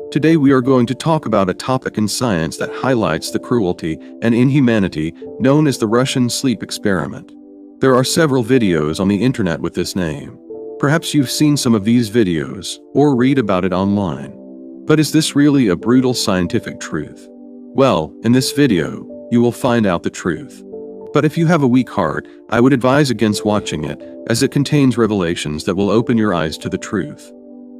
Today we are going to talk about a topic in science that highlights the cruelty and inhumanity known as the Russian sleep experiment. There are several videos on the internet with this name. Perhaps you've seen some of these videos or read about it online. But is this really a brutal scientific truth? Well, in this video, you will find out the truth. But if you have a weak heart, I would advise against watching it, as it contains revelations that will open your eyes to the truth.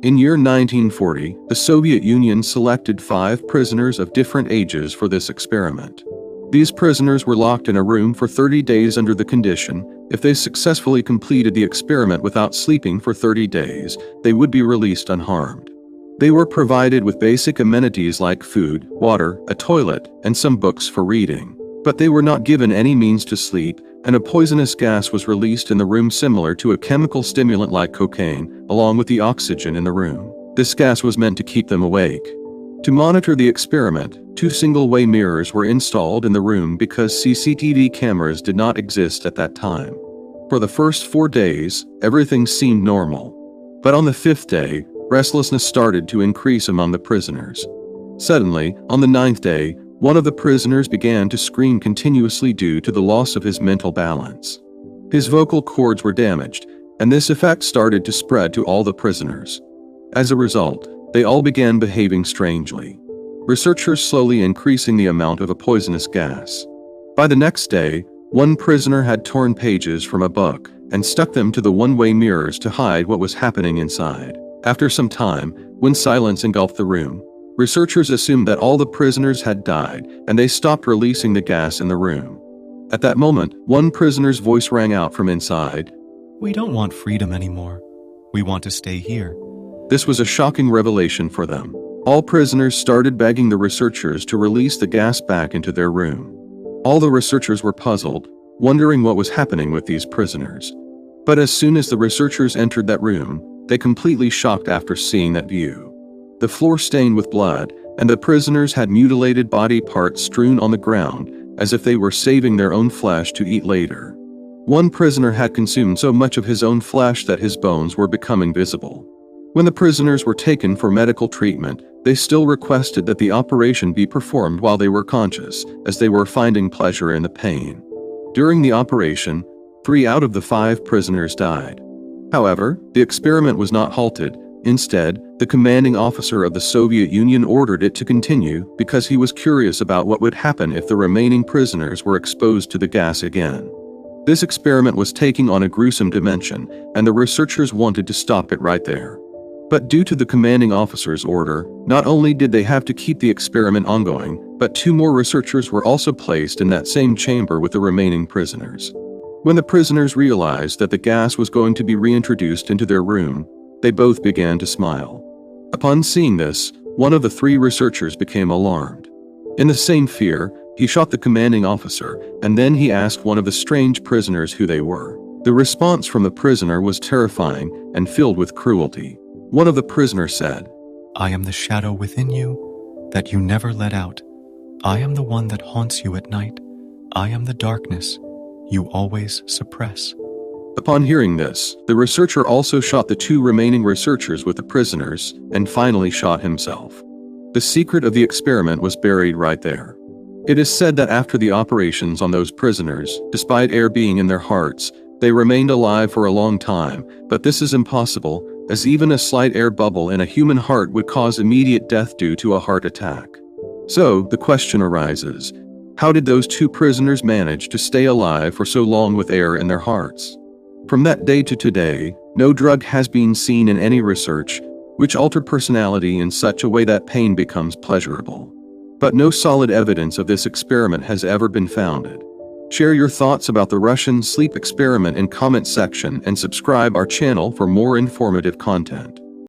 In year 1940, the Soviet Union selected 5 prisoners of different ages for this experiment. These prisoners were locked in a room for 30 days under the condition, if they successfully completed the experiment without sleeping for 30 days, they would be released unharmed. They were provided with basic amenities like food, water, a toilet, and some books for reading. But they were not given any means to sleep, and a poisonous gas was released in the room similar to a chemical stimulant like cocaine, along with the oxygen in the room. This gas was meant to keep them awake. To monitor the experiment, 2 single-way mirrors were installed in the room because CCTV cameras did not exist at that time. For the first 4 days, everything seemed normal. But on the 5th day, restlessness started to increase among the prisoners. Suddenly, on the 9th day, one of the prisoners began to scream continuously due to the loss of his mental balance. His vocal cords were damaged, and this effect started to spread to all the prisoners. As a result, they all began behaving strangely. Researchers slowly increasing the amount of a poisonous gas. By the next day, one prisoner had torn pages from a book and stuck them to the one-way mirrors to hide what was happening inside. After some time, when silence engulfed the room, researchers assumed that all the prisoners had died, and they stopped releasing the gas in the room. At that moment, one prisoner's voice rang out from inside. "We don't want freedom anymore. We want to stay here." This was a shocking revelation for them. All prisoners started begging the researchers to release the gas back into their room. All the researchers were puzzled, wondering what was happening with these prisoners. But as soon as the researchers entered that room, they completely shocked after seeing that view. The floor stained with blood, and the prisoners had mutilated body parts strewn on the ground, as if they were saving their own flesh to eat later. One prisoner had consumed so much of his own flesh that his bones were becoming visible. When the prisoners were taken for medical treatment, they still requested that the operation be performed while they were conscious, as they were finding pleasure in the pain. During the operation, 3 out of the 5 prisoners died. However, the experiment was not halted. Instead, the commanding officer of the Soviet Union ordered it to continue because he was curious about what would happen if the remaining prisoners were exposed to the gas again. This experiment was taking on a gruesome dimension, and the researchers wanted to stop it right there. But due to the commanding officer's order, not only did they have to keep the experiment ongoing, but 2 more researchers were also placed in that same chamber with the remaining prisoners. When the prisoners realized that the gas was going to be reintroduced into their room, they both began to smile. Upon seeing this, one of the 3 researchers became alarmed. In the same fear, he shot the commanding officer, and then he asked one of the strange prisoners who they were. The response from the prisoner was terrifying and filled with cruelty. One of the prisoners said, "I am the shadow within you that you never let out. I am the one that haunts you at night. I am the darkness you always suppress." Upon hearing this, the researcher also shot the 2 remaining researchers with the prisoners, and finally shot himself. The secret of the experiment was buried right there. It is said that after the operations on those prisoners, despite air being in their hearts, they remained alive for a long time, but this is impossible, as even a slight air bubble in a human heart would cause immediate death due to a heart attack. So, the question arises, how did those 2 prisoners manage to stay alive for so long with air in their hearts? From that day to today, no drug has been seen in any research which altered personality in such a way that pain becomes pleasurable. But no solid evidence of this experiment has ever been founded. Share your thoughts about the Russian sleep experiment in comment section and subscribe our channel for more informative content.